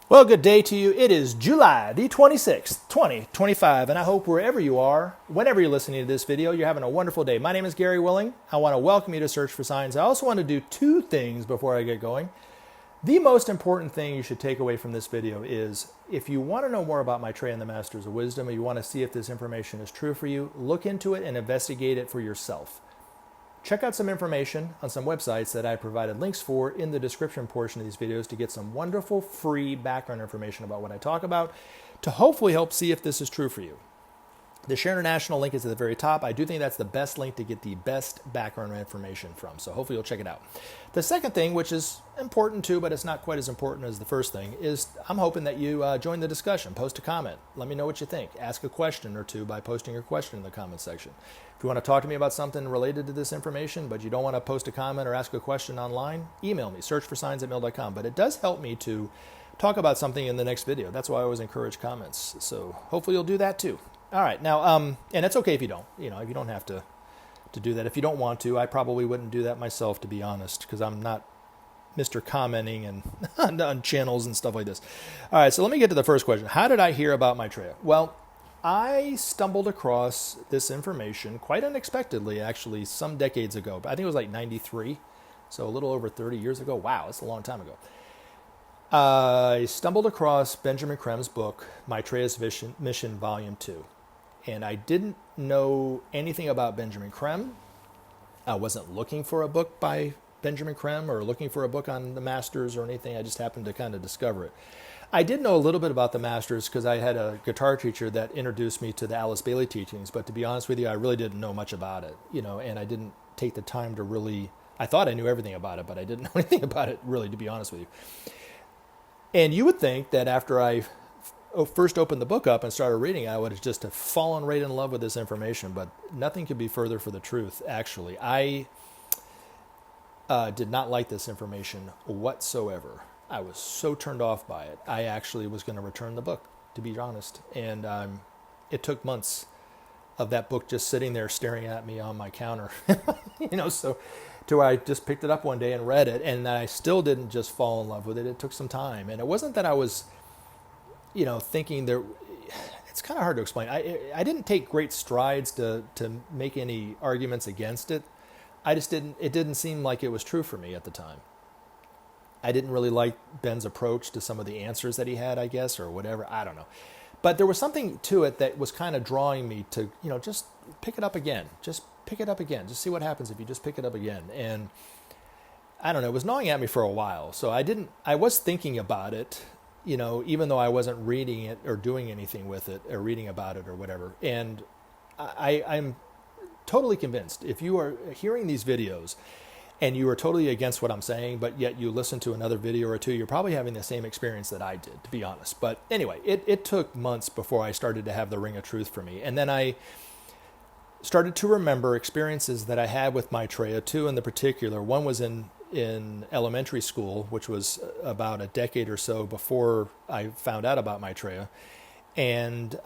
Well, good day to you. It is July the 26th, 2025, and I hope wherever you are, whenever you're listening to this video, you're having a wonderful day. My name is Gary Willing. I want to welcome you to Search for Signs. I also want to do two things before I get going. The most important thing you should take away from this video is if you want to know more about Maitreya and the Masters of Wisdom, or you want to see if this information is true for you, look into it and investigate it for yourself. Check out some information on some websites that I provided links for in the description portion of these videos to get some wonderful free background information about what I talk about to hopefully help see if this is true for you. The Share International link is at the very top. I do think that's the best link to get the best background information from, so hopefully you'll check it out. The second thing, which is important too, but it's not quite as important as the first thing, is I'm hoping that you join the discussion, post a comment, let me know what you think, ask a question or two by posting your question in the comment section. If you want to talk to me about something related to this information, but you don't want to post a comment or ask a question online, email me, searchforsigns@mail.com. But it does help me to talk about something in the next video. That's why I always encourage comments. So hopefully you'll do that too. All right, now, and it's okay if you don't. You know, if you don't have to do that. If you don't want to, I probably wouldn't do that myself, to be honest, because I'm not Mr. Commenting and on channels and stuff like this. All right, so let me get to the first question. How did I hear about Maitreya? Well, I stumbled across this information quite unexpectedly, actually, some decades ago. I think it was like 93, so a little over 30 years ago. Wow, that's a long time ago. I stumbled across Benjamin Creme's book, Maitreya's Mission, Volume 2. And I didn't know anything about Benjamin Creme. I wasn't looking for a book by Benjamin Creme or looking for a book on the Masters or anything. I just happened to kind of discover it. I did know a little bit about the Masters because I had a guitar teacher that introduced me to the Ageless Bailey teachings. But to be honest with you, I really didn't know much about it, and I didn't take the time to really, I thought I knew everything about it, but I didn't know anything about it really, to be honest with you. And you would think that after I first opened the book up and started reading, I would have just have fallen right in love with this information, but nothing could be further from the truth, actually. I did not like this information whatsoever. I was so turned off by it. I actually was going to return the book, to be honest. And it took months of that book just sitting there staring at me on my counter, so to where I just picked it up one day and read it, and I still didn't just fall in love with it. It took some time. And it wasn't that I was, thinking there, it's kind of hard to explain. I didn't take great strides to make any arguments against it. It didn't seem like it was true for me at the time. I didn't really like Ben's approach to some of the answers that he had, I guess, or whatever. I don't know. But there was something to it that was kind of drawing me to, just pick it up again. Just pick it up again. Just see what happens if you just pick it up again. And I don't know, it was gnawing at me for a while. So I was thinking about it, even though I wasn't reading it or doing anything with it or reading about it or whatever. And I'm totally convinced if you are hearing these videos and you are totally against what I'm saying, but yet you listen to another video or two, you're probably having the same experience that I did, to be honest. But anyway, it took months before I started to have the ring of truth for me. And then I started to remember experiences that I had with Maitreya, two in the particular. One was in elementary school, which was about a decade or so before I found out about Maitreya. And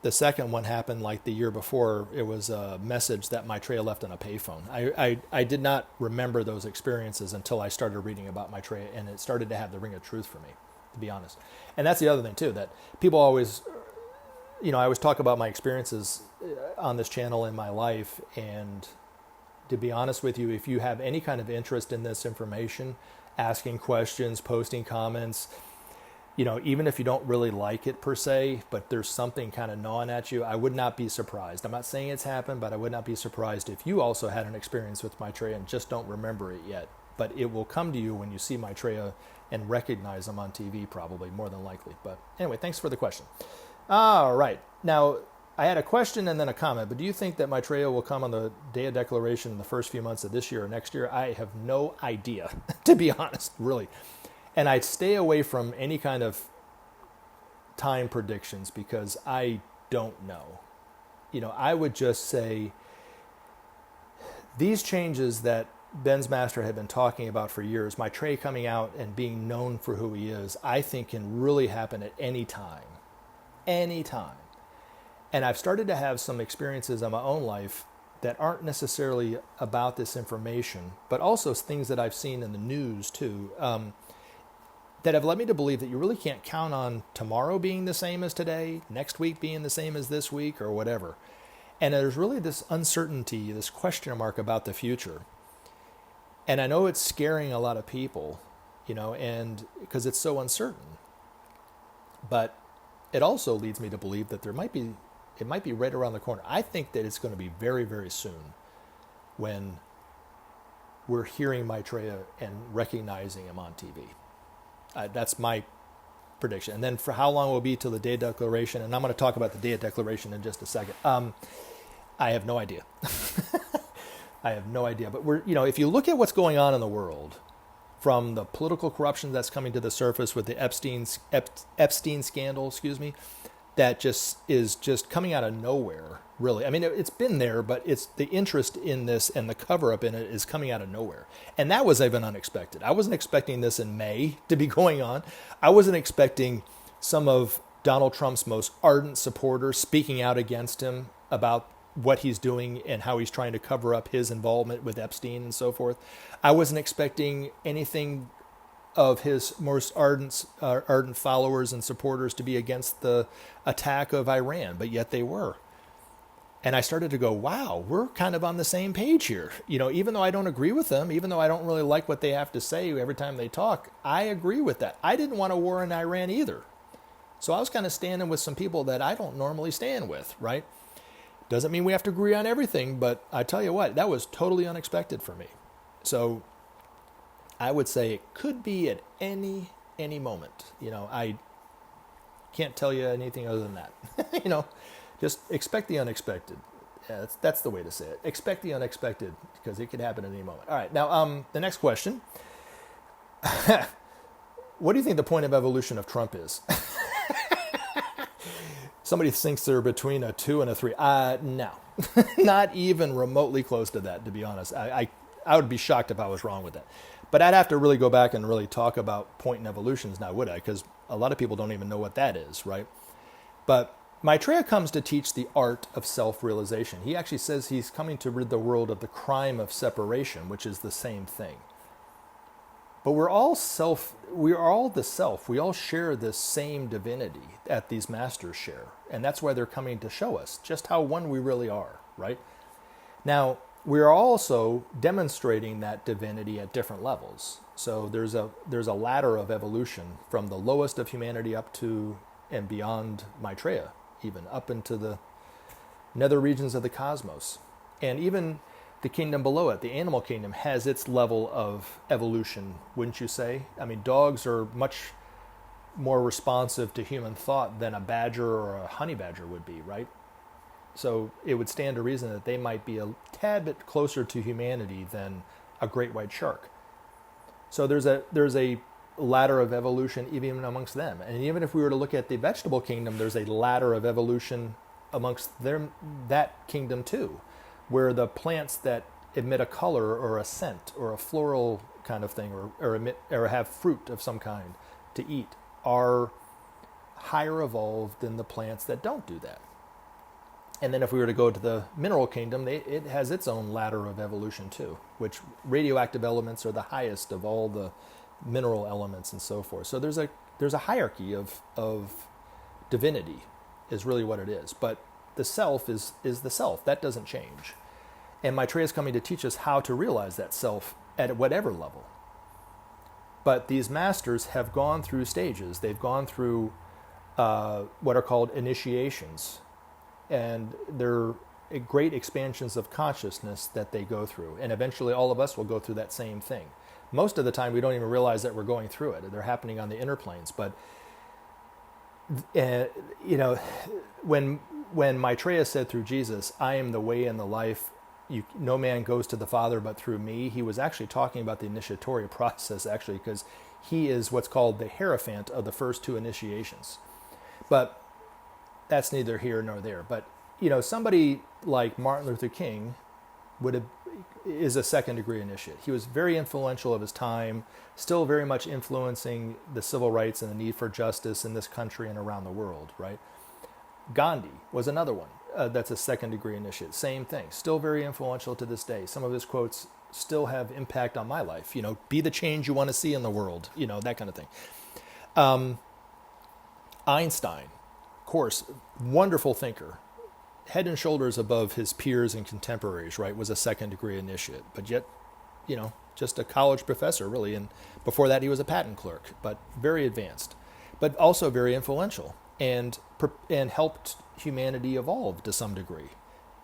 the second one happened like the year before. It was a message that Maitreya left on a payphone. I did not remember those experiences until I started reading about Maitreya, and it started to have the ring of truth for me, to be honest. And that's the other thing, too, that people always, I always talk about my experiences on this channel in my life. And to be honest with you, if you have any kind of interest in this information, asking questions, posting comments, even if you don't really like it per se, but there's something kind of gnawing at you, I would not be surprised. I'm not saying it's happened, but I would not be surprised if you also had an experience with Maitreya and just don't remember it yet. But it will come to you when you see Maitreya and recognize them on TV, probably, more than likely. But anyway, thanks for the question. All right. Now, I had a question and then a comment, but do you think that Maitreya will come on the Day of Declaration in the first few months of this year or next year? I have no idea, to be honest, really. And I'd stay away from any kind of time predictions because I don't know. I would just say these changes that Ben's master had been talking about for years, Maitreya coming out and being known for who he is, I think can really happen at any time. Any time. And I've started to have some experiences in my own life that aren't necessarily about this information, but also things that I've seen in the news too. that have led me to believe that you really can't count on tomorrow being the same as today, next week being the same as this week, or whatever. And there's really this uncertainty, this question mark about the future. And I know it's scaring a lot of people, and because it's so uncertain. But it also leads me to believe that it might be right around the corner. I think that it's going to be very, very soon when we're hearing Maitreya and recognizing him on TV. That's my prediction. And then for how long it will be till the Day of Declaration, and I'm going to talk about the Day of Declaration in just a second. I have no idea. I have no idea. But if you look at what's going on in the world, from the political corruption that's coming to the surface with the Epstein scandal, that just is just coming out of nowhere, really. I mean, it's been there, but it's the interest in this and the cover-up in it is coming out of nowhere. And that was even unexpected. I wasn't expecting this in May to be going on. I wasn't expecting some of Donald Trump's most ardent supporters speaking out against him about what he's doing and how he's trying to cover up his involvement with Epstein and so forth. I wasn't expecting anything of his most ardent followers and supporters to be against the attack of Iran, but yet they were. And I started to go, wow, we're kind of on the same page here. Even though I don't agree with them, even though I don't really like what they have to say every time they talk, I agree with that. I didn't want a war in Iran either. So I was kind of standing with some people that I don't normally stand with, right? Doesn't mean we have to agree on everything, but I tell you what, that was totally unexpected for me. So I would say it could be at any moment. I can't tell you anything other than that. Just expect the unexpected. Yeah, that's the way to say it. Expect the unexpected because it could happen at any moment. All right, now the next question. What do you think the point of evolution of Trump is? Somebody thinks they're between a 2 and a 3. No, not even remotely close to that, to be honest. I would be shocked if I was wrong with that. But I'd have to really go back and really talk about point in evolutions now, would I? Because a lot of people don't even know what that is, right? But Maitreya comes to teach the art of self-realization. He actually says he's coming to rid the world of the crime of separation, which is the same thing. But we are all the self. We all share this same divinity that these masters share. And that's why they're coming to show us just how one we really are, right? Now, we are also demonstrating that divinity at different levels. So there's a ladder of evolution from the lowest of humanity up to and beyond Maitreya, even up into the nether regions of the cosmos. And even the kingdom below it, the animal kingdom, has its level of evolution, wouldn't you say? I mean, dogs are much more responsive to human thought than a badger or a honey badger would be, right? So it would stand to reason that they might be a tad bit closer to humanity than a great white shark. So there's a ladder of evolution even amongst them. And even if we were to look at the vegetable kingdom, there's a ladder of evolution amongst that kingdom too, where the plants that emit a color or a scent or a floral kind of thing or have fruit of some kind to eat are higher evolved than the plants that don't do that. And then if we were to go to the mineral kingdom, it has its own ladder of evolution too, which radioactive elements are the highest of all the mineral elements and so forth. So there's a hierarchy of divinity is really what it is. But the self is the self. That doesn't change. And Maitreya is coming to teach us how to realize that self at whatever level. But these masters have gone through stages. They've gone through what are called initiations. And they're great expansions of consciousness that they go through. And eventually all of us will go through that same thing. Most of the time we don't even realize that we're going through it. They're happening on the inner planes. But, when Maitreya said through Jesus, I am the way and the life, no man goes to the Father but through me, he was actually talking about the initiatory process, actually, because he is what's called the hierophant of the first two initiations. But that's neither here nor there. But, somebody like Martin Luther King is a second degree initiate. He was very influential of his time, still very much influencing the civil rights and the need for justice in this country and around the world, right? Gandhi was another one that's a second degree initiate. Same thing, still very influential to this day. Some of his quotes still have impact on my life. Be the change you want to see in the world, that kind of thing. Einstein, of course, wonderful thinker, head and shoulders above his peers and contemporaries, right, was a second-degree initiate, but yet, just a college professor, really, and before that he was a patent clerk, but very advanced, but also very influential, and helped humanity evolve to some degree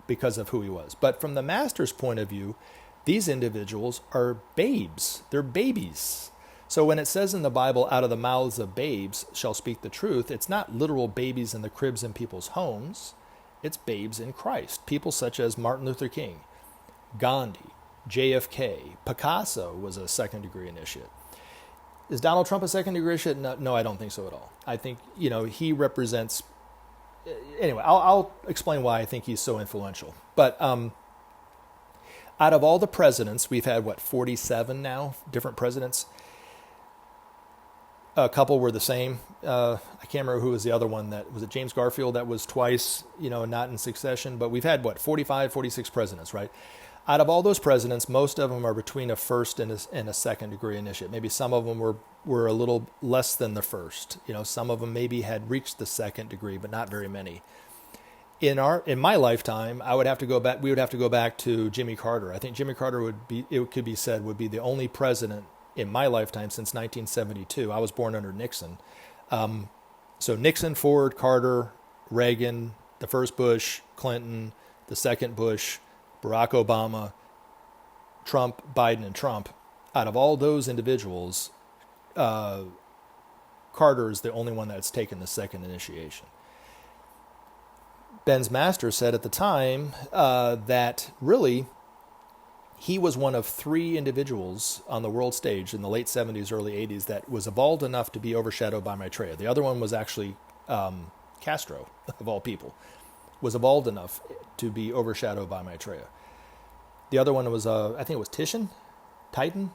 because of who he was. But from the master's point of view, these individuals are babes. They're babies. So when it says in the Bible, out of the mouths of babes shall speak the truth, it's not literal babies in the cribs in people's homes. It's babes in Christ. People such as Martin Luther King, Gandhi, JFK, Picasso was a second-degree initiate. Is Donald Trump a second-degree initiate? No, I don't think so at all. I think, he represents... Anyway, I'll explain why I think he's so influential. But out of all the presidents, we've had, 47 now, different presidents. A couple were the same. I can't remember who was the other one. Was it James Garfield? That was twice, not in succession. But we've had, 45, 46 presidents, right? Out of all those presidents, most of them are between a first and a second-degree initiate. Maybe some of them were a little less than the first. Some of them maybe had reached the second degree, but not very many. In my lifetime, we would have to go back to Jimmy Carter. I think Jimmy Carter would be the only president in my lifetime since 1972. I was born under Nixon. So Nixon, Ford, Carter, Reagan, the first Bush, Clinton, the second Bush, Barack Obama, Trump, Biden, and Trump. Out of all those individuals, Carter is the only one that's taken the second initiation. Ben's master said at the time that really he was one of three individuals on the world stage in the late 70s, early 80s that was evolved enough to be overshadowed by Maitreya. The other one was actually Castro, of all people, was evolved enough to be overshadowed by Maitreya. The other one was, I think it was Titan.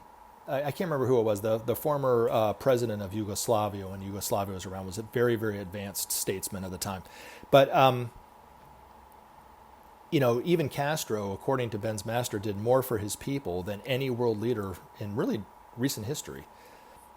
I can't remember who it was. The former president of Yugoslavia, when Yugoslavia was around, was a very, very advanced statesman at the time. But, even Castro, according to Ben's master, did more for his people than any world leader in really recent history,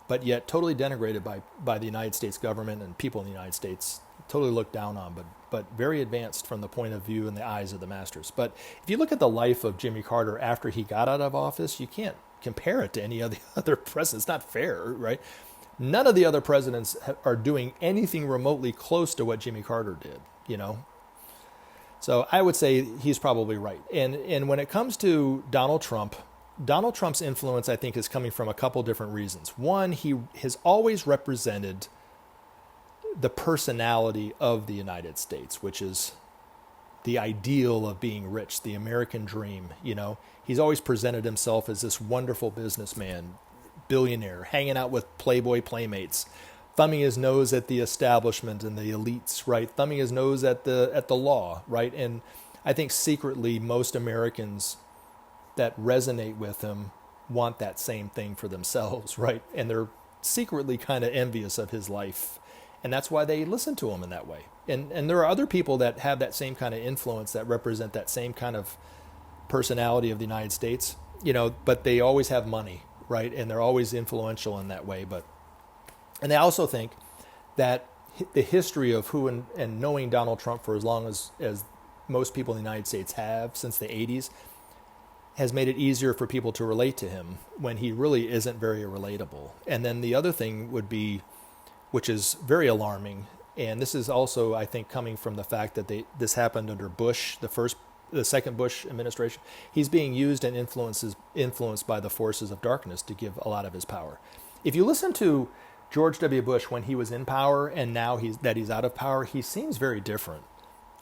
but yet totally denigrated by the United States government and people in the United States, totally looked down on, but very advanced from the point of view and the eyes of the masters. But if you look at the life of Jimmy Carter after he got out of office, you can't compare it to any of the other presidents. It's not fair, right? None of the other presidents are doing anything remotely close to what Jimmy Carter did, So I would say he's probably right. And when it comes to Donald Trump's influence, I think, is coming from a couple different reasons. One, he has always represented the personality of the United States, which is the ideal of being rich, the American dream. He's always presented himself as this wonderful businessman, billionaire, hanging out with Playboy playmates, thumbing his nose at the establishment and the elites, right? Thumbing his nose at the law, right? And I think secretly most Americans that resonate with him want that same thing for themselves, right? And they're secretly kind of envious of his life. And that's why they listen to him in that way. And there are other people that have that same kind of influence, that represent that same kind of personality of the United States, but they always have money, right? And they're always influential in that way. And I also think that the history of who and knowing Donald Trump for as long as most people in the United States have, since the 80s, has made it easier for people to relate to him when he really isn't very relatable. And then the other thing would be, which is very alarming, and this is also, I think, coming from the fact that this happened under Bush, the second Bush administration. He's being used and influenced by the forces of darkness to give a lot of his power. If you listen to George W. Bush when he was in power and now he's out of power, he seems very different.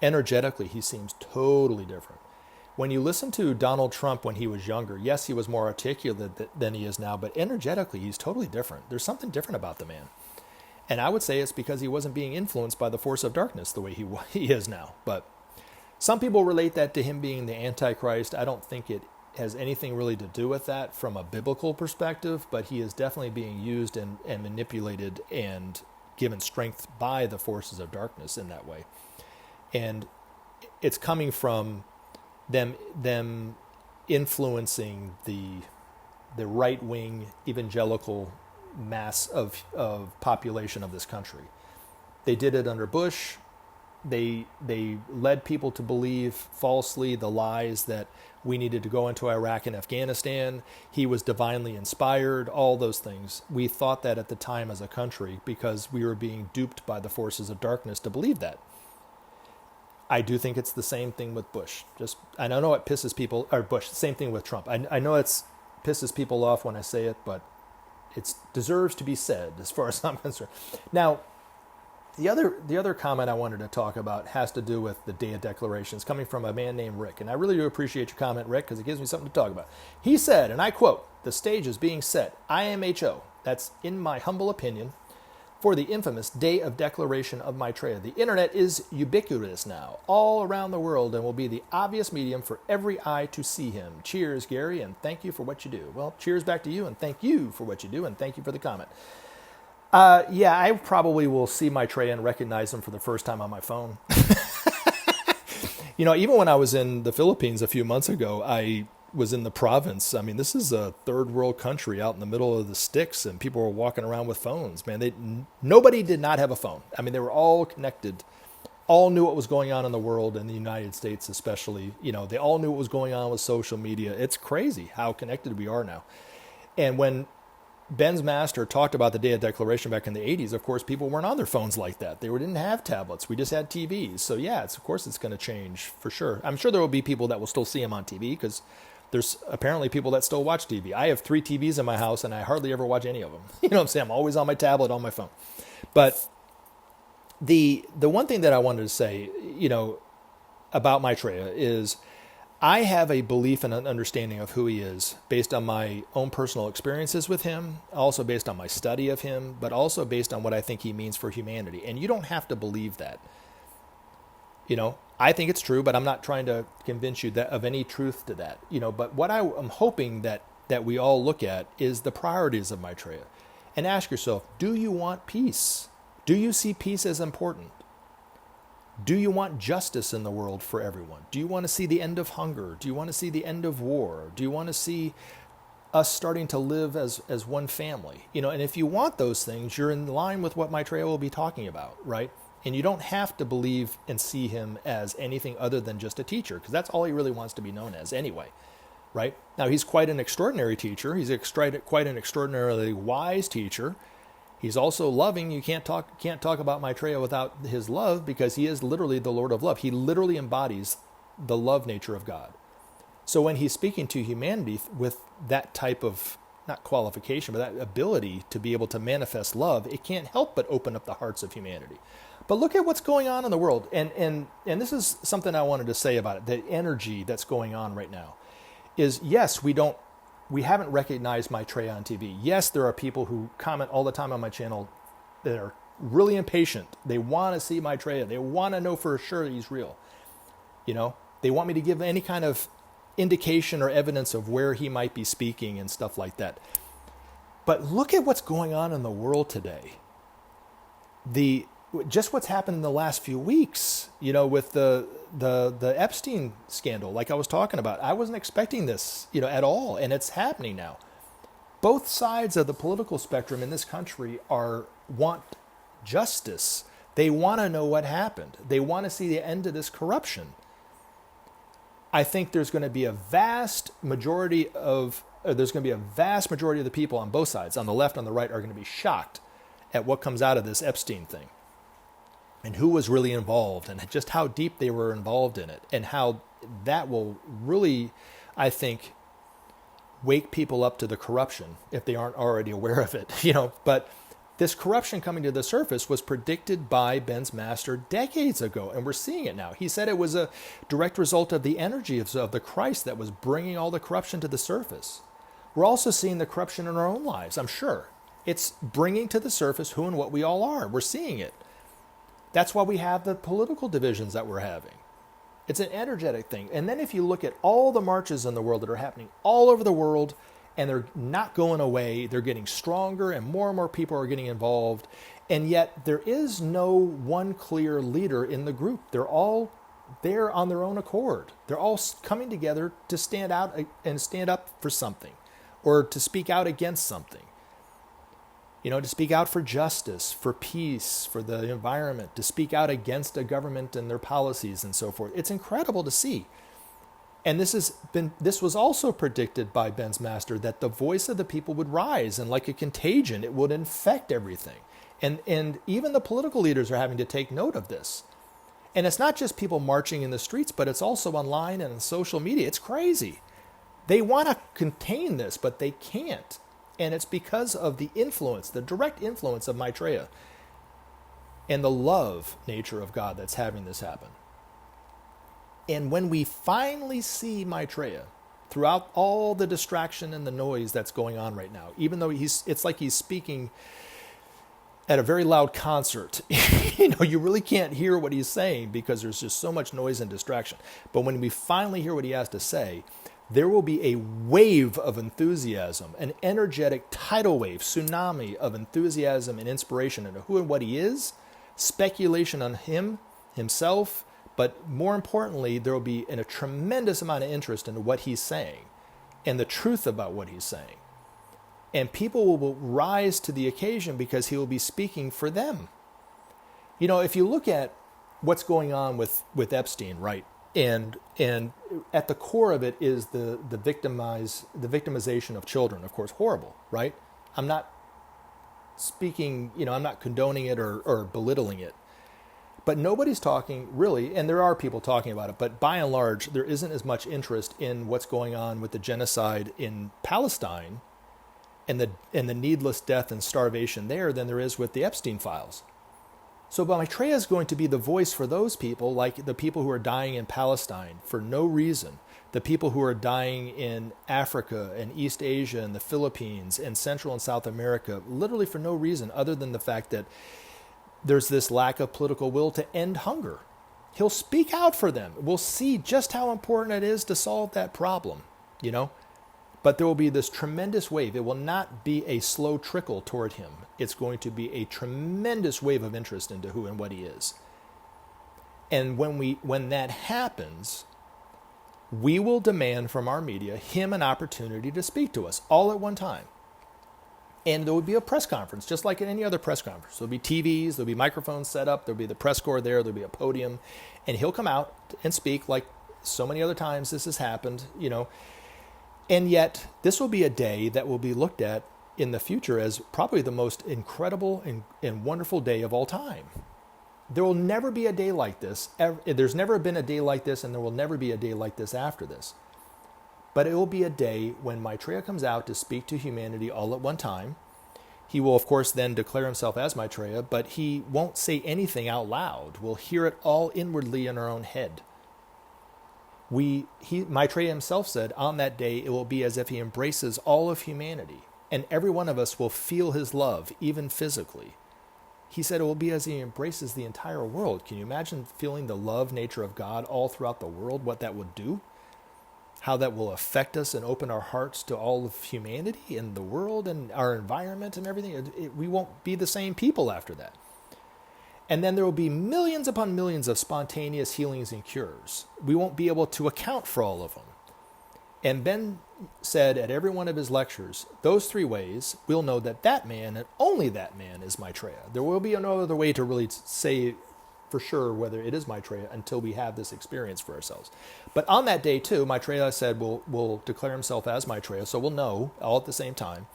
Energetically, he seems totally different. When you listen to Donald Trump when he was younger, yes, he was more articulate than he is now, but energetically, he's totally different. There's something different about the man. And I would say it's because he wasn't being influenced by the force of darkness the way he is now. But some people relate that to him being the Antichrist. I don't think it has anything really to do with that from a biblical perspective, but he is definitely being used and manipulated and given strength by the forces of darkness in that way. And it's coming from them influencing the right-wing evangelical mass of population of this country. They did it under Bush. They led people to believe falsely the lies that we needed to go into Iraq and Afghanistan. He was divinely inspired, all those things. We thought that at the time as a country because we were being duped by the forces of darkness to believe that. I do think it's the same thing with Bush. I know it pisses people, or Bush, same thing with Trump. I know it pisses people off when I say it, but it deserves to be said as far as I'm concerned. Now, the other comment I wanted to talk about has to do with the Day of Declarations, coming from a man named Rick. And I really do appreciate your comment, Rick, because it gives me something to talk about. He said, and I quote, "The stage is being set, IMHO, that's in my humble opinion, for the infamous Day of Declaration of Maitreya. The internet is ubiquitous now, all around the world, and will be the obvious medium for every eye to see him. Cheers, Gary, and thank you for what you do." Well, cheers back to you, and thank you for what you do, and thank you for the comment. Yeah, I probably will see Maitreya and recognize him for the first time on my phone. Even when I was in the Philippines a few months ago, I was in the province. I mean, this is a third world country out in the middle of the sticks, and people were walking around with phones. Man, nobody did not have a phone. I mean, they were all connected, all knew what was going on in the world, in the United States especially. They all knew what was going on with social media. It's crazy how connected we are now. And when Ben's master talked about the Day of Declaration back in the 80s, of course, people weren't on their phones like that. They didn't have tablets. We just had TVs. So yeah, of course it's going to change for sure. I'm sure there will be people that will still see him on TV because there's apparently people that still watch TV. I have 3 TVs in my house and I hardly ever watch any of them. You know what I'm saying? I'm always on my tablet, on my phone. But the one thing that I wanted to say, about Maitreya is I have a belief and an understanding of who he is based on my own personal experiences with him, also based on my study of him, but also based on what I think he means for humanity. And you don't have to believe that. I think it's true, but I'm not trying to convince you that of any truth to that. But what I'm hoping that we all look at is the priorities of Maitreya and ask yourself, do you want peace? Do you see peace as important? Do you want justice in the world for everyone? Do you want to see the end of hunger? Do you want to see the end of war? Do you want to see us starting to live as one family? And if you want those things, you're in line with what Maitreya will be talking about, right? And you don't have to believe and see him as anything other than just a teacher, because that's all he really wants to be known as anyway, right? Now, he's quite an extraordinary teacher. He's quite an extraordinarily wise teacher. He's also loving. You can't talk about Maitreya without his love, because he is literally the Lord of love. He literally embodies the love nature of God. So when he's speaking to humanity with that type of, not qualification, but that ability to be able to manifest love, it can't help but open up the hearts of humanity. But look at what's going on in the world. And this is something I wanted to say about it. The energy that's going on right now is, yes, we haven't recognized Maitreya on TV. Yes, there are people who comment all the time on my channel that are really impatient. They want to see Maitreya. They want to know for sure that he's real. They want me to give any kind of indication or evidence of where he might be speaking and stuff like that. But look at what's going on in the world today. Just what's happened in the last few weeks, with the Epstein scandal, like I was talking about. I wasn't expecting this, at all, and it's happening now. Both sides of the political spectrum in this country want justice. They want to know what happened. They want to see the end of this corruption. I think there's going to be a vast majority of the people on both sides, on the left, on the right, are going to be shocked at what comes out of this Epstein thing, and who was really involved, and just how deep they were involved in it, and how that will really, I think, wake people up to the corruption if they aren't already aware of it. But this corruption coming to the surface was predicted by Ben's master decades ago, and we're seeing it now. He said it was a direct result of the energy of the Christ that was bringing all the corruption to the surface. We're also seeing the corruption in our own lives, I'm sure. It's bringing to the surface who and what we all are. We're seeing it. That's why we have the political divisions that we're having. It's an energetic thing. And then if you look at all the marches in the world that are happening all over the world, and they're not going away, they're getting stronger, and more people are getting involved. And yet there is no one clear leader in the group. They're all there on their own accord. They're all coming together to stand out and stand up for something, or to speak out against something. to speak out for justice, for peace, for the environment, to speak out against a government and their policies and so forth. It's incredible to see. And this was also predicted by Ben's master, that the voice of the people would rise, and like a contagion, it would infect everything. And even the political leaders are having to take note of this. And it's not just people marching in the streets, but it's also online and on social media. It's crazy. They want to contain this, but they can't. And it's because of the influence, the direct influence of Maitreya and the love nature of God that's having this happen. And when we finally see Maitreya, throughout all the distraction and the noise that's going on right now, even though it's like he's speaking at a very loud concert, you really can't hear what he's saying because there's just so much noise and distraction. But when we finally hear what he has to say, there will be a wave of enthusiasm, an energetic tidal wave, tsunami of enthusiasm and inspiration into who and what he is, speculation on himself, but more importantly, there will be a tremendous amount of interest into what he's saying and the truth about what he's saying. And people will rise to the occasion because he will be speaking for them. If you look at what's going on with Epstein, right? And at the core of it is the victimization of children, of course, horrible, right? I'm not speaking, I'm not condoning it or belittling it. But nobody's talking really, and there are people talking about it, but by and large, there isn't as much interest in what's going on with the genocide in Palestine and the needless death and starvation there than there is with the Epstein files. So Maitreya is going to be the voice for those people, like the people who are dying in Palestine for no reason, the people who are dying in Africa and East Asia and the Philippines and Central and South America, literally for no reason other than the fact that there's this lack of political will to end hunger. He'll speak out for them. We'll see just how important it is to solve that problem, But there will be this tremendous wave. It will not be a slow trickle toward him. It's going to be a tremendous wave of interest into who and what he is. And when that happens, we will demand from our media him an opportunity to speak to us all at one time. And there would be a press conference, just like in any other press conference. There'll be TVs, there'll be microphones set up, there'll be the press corps there'll be a podium, and he'll come out and speak like so many other times this has happened, And yet, this will be a day that will be looked at in the future as probably the most incredible and wonderful day of all time. There will never be a day like this. There's never been a day like this, and there will never be a day like this after this. But it will be a day when Maitreya comes out to speak to humanity all at one time. He will, of course, then declare himself as Maitreya, but he won't say anything out loud. We'll hear it all inwardly in our own head. Maitreya himself said, on that day, it will be as if he embraces all of humanity, and every one of us will feel his love, even physically. He said it will be as he embraces the entire world. Can you imagine feeling the love nature of God all throughout the world, what that would do? How that will affect us and open our hearts to all of humanity and the world and our environment and everything. We won't be the same people after that. And then there will be millions upon millions of spontaneous healings and cures. We won't be able to account for all of them. And Ben said at every one of his lectures, those three ways, we'll know that that man and only that man is Maitreya. There will be no other way to really say for sure whether it is Maitreya until we have this experience for ourselves. But on that day too, Maitreya said will declare himself as Maitreya, so we'll know all at the same time.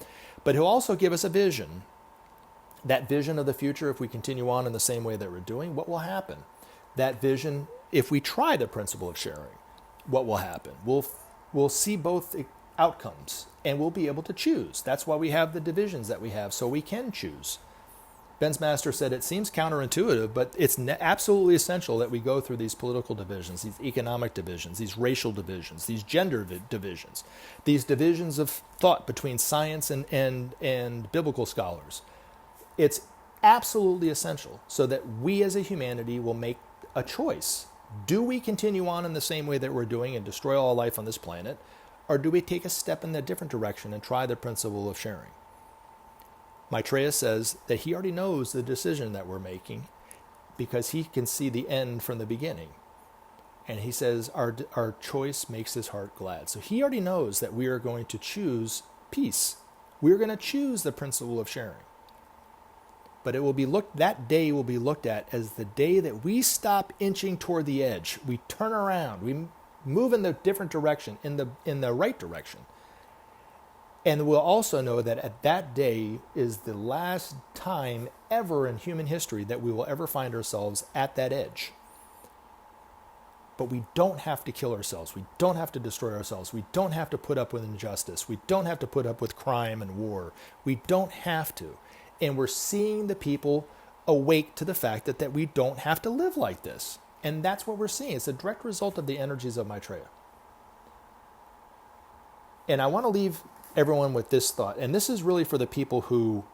But he'll also give us a vision. That vision of the future, if we continue on in the same way that we're doing, what will happen? That vision, if we try the principle of sharing, what will happen? We'll see both outcomes, and we'll be able to choose. That's why we have the divisions that we have, so we can choose. Ben's master said it seems counterintuitive, but it's absolutely essential that we go through these political divisions, these economic divisions, these racial divisions, these gender divisions, these divisions of thought between science and biblical scholars. It's absolutely essential so that we as a humanity will make a choice. Do we continue on in the same way that we're doing and destroy all life on this planet, or do we take a step in a different direction and try the principle of sharing? Maitreya says that he already knows the decision that we're making because he can see the end from the beginning. And he says our choice makes his heart glad. So he already knows that we are going to choose peace. We're going to choose the principle of sharing. But it will be that day will be looked at as the day that we stop inching toward the edge. We turn around. We move in the different direction, in the right direction. And we'll also know that at that day is the last time ever in human history that we will ever find ourselves at that edge. But we don't have to kill ourselves. We don't have to destroy ourselves. We don't have to put up with injustice. We don't have to put up with crime and war. We don't have to. And we're seeing the people awake to the fact that we don't have to live like this. And that's what we're seeing. It's a direct result of the energies of Maitreya. And I want to leave everyone with this thought. And this is really for the people who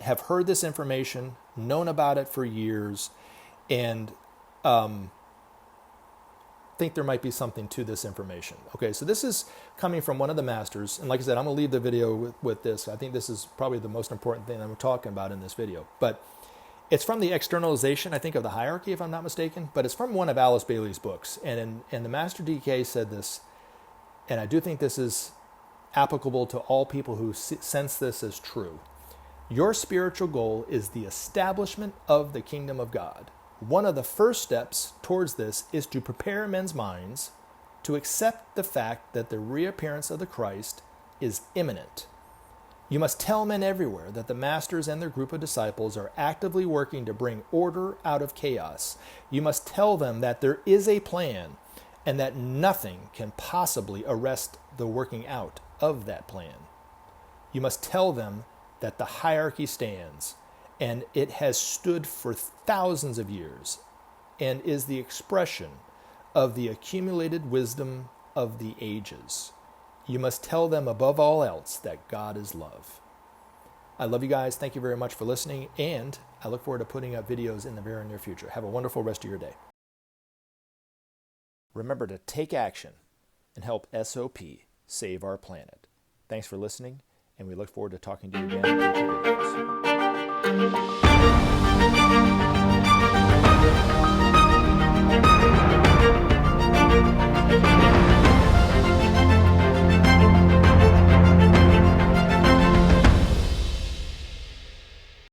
have heard this information, known about it for years, and think there might be something to this information. Okay, so this is coming from one of the masters. And like I said, I'm going to leave the video with this. I think this is probably the most important thing I'm talking about in this video. But it's from the externalization, I think, of the hierarchy, if I'm not mistaken. But it's from one of Alice Bailey's books. And the Master DK said this, and I do think this is applicable to all people who sense this as true. Your spiritual goal is the establishment of the kingdom of God. One of the first steps towards this is to prepare men's minds to accept the fact that the reappearance of the Christ is imminent. You must tell men everywhere that the masters and their group of disciples are actively working to bring order out of chaos. You must tell them that there is a plan and that nothing can possibly arrest the working out of that plan. You must tell them that the hierarchy stands, and it has stood for thousands of years and is the expression of the accumulated wisdom of the ages. You must tell them above all else that God is love. I love you guys. Thank you very much for listening, and I look forward to putting up videos in the very near future. Have a wonderful rest of your day. Remember to take action and help SOP save our planet. Thanks for listening, and we look forward to talking to you again in future videos.